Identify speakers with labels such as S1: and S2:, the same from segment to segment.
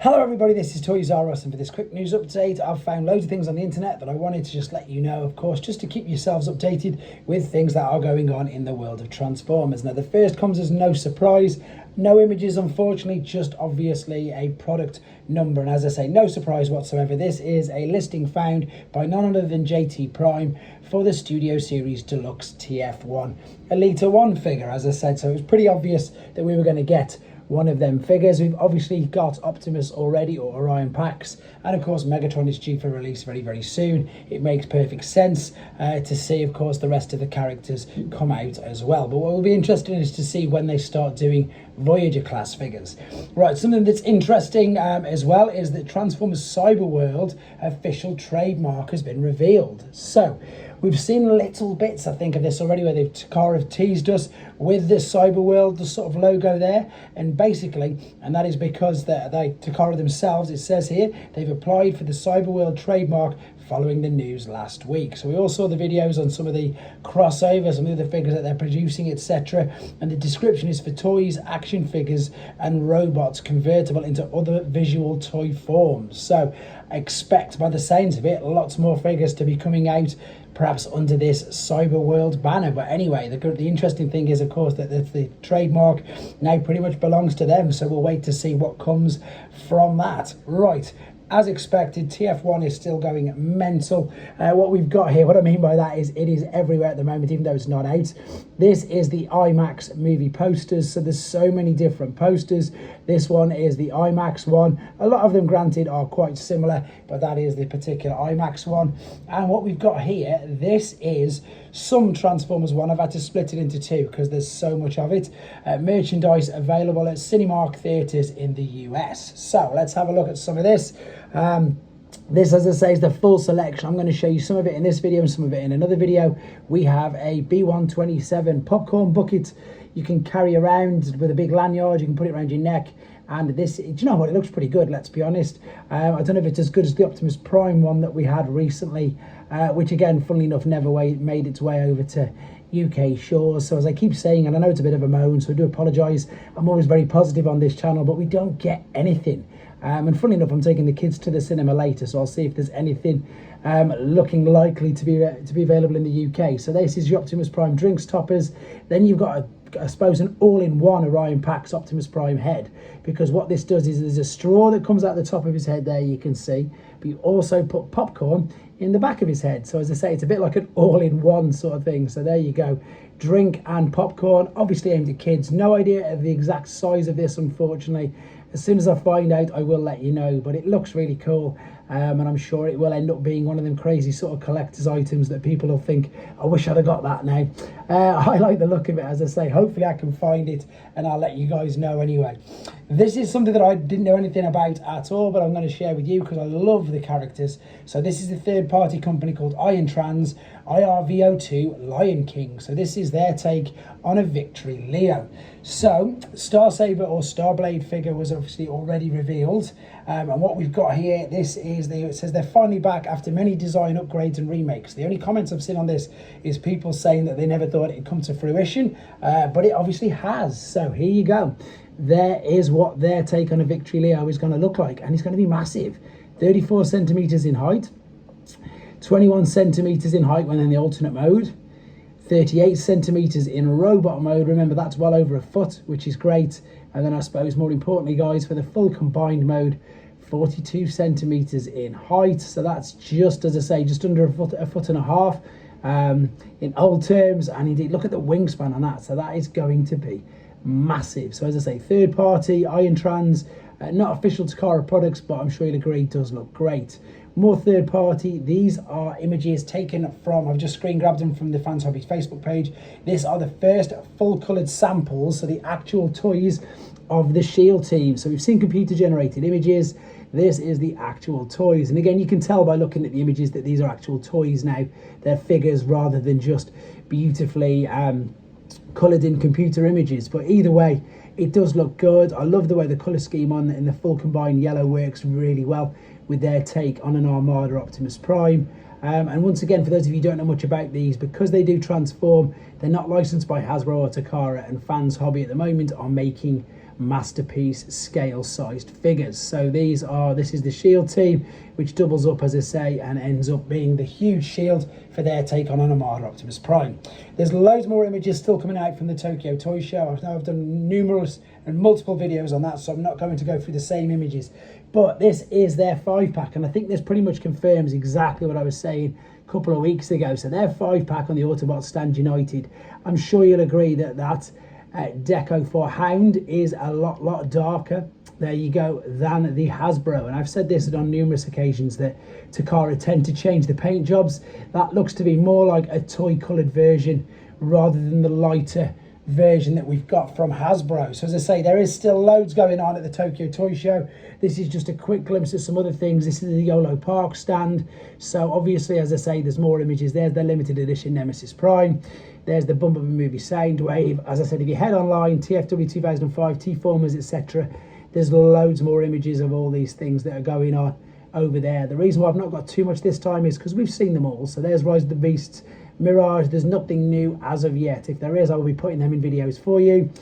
S1: Hello everybody, this is Toys R Us, and for this quick news update, I've found loads of things on the internet that I wanted to just let you know, of course, just to keep yourselves updated with things that are going on in the world of Transformers. Now, the first comes as no surprise, no images, unfortunately, just obviously a product number. And as I say, no surprise whatsoever. This is a listing found by none other than JT Prime for the Studio Series Deluxe TF1 Elite 1 figure, as I said. So it was pretty obvious that we were going to get one of them figures. We've obviously got Optimus already, or Orion packs, and of course Megatron is due for release very, very soon. It makes perfect sense to see, of course, the rest of the characters come out as well. But what will be interesting is to see when they start doing Voyager class figures. Right, something that's interesting as well is that Transformers Cyberworld official trademark has been revealed. So we've seen little bits, I think, of this already, where Takara have teased us with this Cyberworld, the sort of logo there, and basically, and that is because Takara themselves, it says here, they've applied for the Cyberworld trademark following the news last week. So we all saw the videos on some of the crossovers, some of the figures that they're producing, etc. And the description is for toys, action figures, and robots convertible into other visual toy forms. So expect, by the sounds of it, lots more figures to be coming out, perhaps under this Cyberworld banner. But anyway, the interesting thing is, of course, that the trademark now pretty much belongs to them. So we'll wait to see what comes from that. Right. As expected, TF1 is still going mental. What we've got here, what I mean by that is it is everywhere at the moment, even though it's not out. This is the IMAX movie posters, so there's so many different posters. This one is the IMAX one. A lot of them, granted, are quite similar, but that is the particular IMAX one. And what we've got here, this is some Transformers one. I've had to split it into two because there's so much of it. Merchandise available at Cinemark theatres in the US. So let's have a look at some of this. This, as I say, is the full selection. I'm going to show you some of it in this video and some of it in another video. We have a B127 popcorn bucket you can carry around with a big lanyard. You can put it around your neck. And this, do you know what, it looks pretty good, let's be honest. I don't know if it's as good as the Optimus Prime one that we had recently, which again, funnily enough, never made its way over to UK shores. So as I keep saying, and I know it's a bit of a moan, so I do apologise, I'm always very positive on this channel, but we don't get anything. And funnily enough, I'm taking the kids to the cinema later, so I'll see if there's anything looking likely to be available in the UK. So this is your Optimus Prime drinks toppers. Then you've got I suppose an all-in-one Orion Pax Optimus Prime head, because what this does is there's a straw that comes out the top of his head there, you can see, but you also put popcorn in the back of his head. So as I say, it's a bit like an all-in-one sort of thing. So there you go, drink and popcorn, obviously aimed at kids. No idea of the exact size of this, unfortunately. As soon as I find out, I will let you know, but it looks really cool. And I'm sure it will end up being one of them crazy sort of collector's items that people will think, I wish I'd have got that now. I like the look of it, as I say. Hopefully I can find it and I'll let you guys know anyway. This is something that I didn't know anything about at all, but I'm going to share with you because I love the characters. So this is a third-party company called Iron Trans IRVO2 Lion King. So this is their take on a Victory Leo. So Star Saber or Starblade figure was obviously already revealed. And what we've got here, this is it says they're finally back after many design upgrades and remakes. The only comments I've seen on this is people saying that they never thought it'd come to fruition, but it obviously has. So here you go. There is what their take on a Victory Leo is going to look like, and it's going to be massive. 34 centimeters in height, 21 centimeters in height when in the alternate mode, 38 centimeters in robot mode. Remember, that's well over a foot, which is great. And then I suppose more importantly, guys, for the full combined mode, 42 centimeters in height. So that's just, as I say, just under a foot and a half in old terms. And indeed, look at the wingspan on that. So that is going to be massive. So as I say, third party, Iron Trans, not official Takara products, but I'm sure you'll agree it does look great. More third party, these are images taken from, I've just screen grabbed them from the Fans Hobbies Facebook page. These are the first full coloured samples, so the actual toys of the SHIELD team. So we've seen computer generated images, this is the actual toys. And again, you can tell by looking at the images that these are actual toys now. They're figures rather than just beautifully coloured in computer images. But either way, it does look good. I love the way the colour scheme in the full combined yellow works really well with their take on an Armada Optimus Prime. And once again, for those of you who don't know much about these, because they do transform, they're not licensed by Hasbro or Takara, and Fans Hobby at the moment are making masterpiece scale-sized figures. So this is the shield team, which doubles up, as I say, and ends up being the huge shield for their take on Armada Optimus Prime. There's loads more images still coming out from the Tokyo Toy Show. I've done numerous and multiple videos on that, so I'm not going to go through the same images. But this is their 5-pack, and I think this pretty much confirms exactly what I was saying a couple of weeks ago. So their 5-pack on the Autobot Stand United, I'm sure you'll agree that Deco for Hound is a lot darker, there you go, than the Hasbro. And I've said this on numerous occasions that Takara tend to change the paint jobs. That looks to be more like a toy coloured version rather than the lighter version that we've got from Hasbro. So as I say, there is still loads going on at the Tokyo Toy Show. This is just a quick glimpse of some other things. This is the YOLO Park stand. So obviously, as I say, there's more images. There's the limited edition Nemesis Prime. There's the Bumblebee movie Soundwave. As I said, if you head online, TFW 2005, T-Formers, etc., there's loads more images of all these things that are going on over there. The reason why I've not got too much this time is because we've seen them all. So there's Rise of the Beasts, Mirage. There's nothing new as of yet. If there is, I will be putting them in videos for you.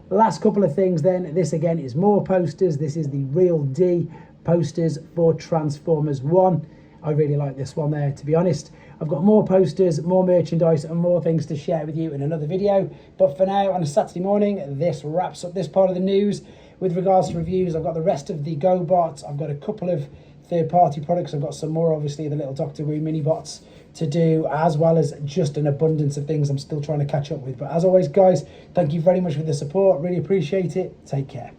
S1: The last couple of things then, this again is more posters. This is the Real D posters for Transformers 1. I really like this one there, to be honest. I've got more posters, more merchandise, and more things to share with you in another video. But for now, on a Saturday morning, this wraps up this part of the news. With regards to reviews, I've got the rest of the GoBots. I've got a couple of third-party products. I've got some more, obviously, the little Doctor Who mini bots to do, as well as just an abundance of things I'm still trying to catch up with. But as always, guys, thank you very much for the support. Really appreciate it. Take care.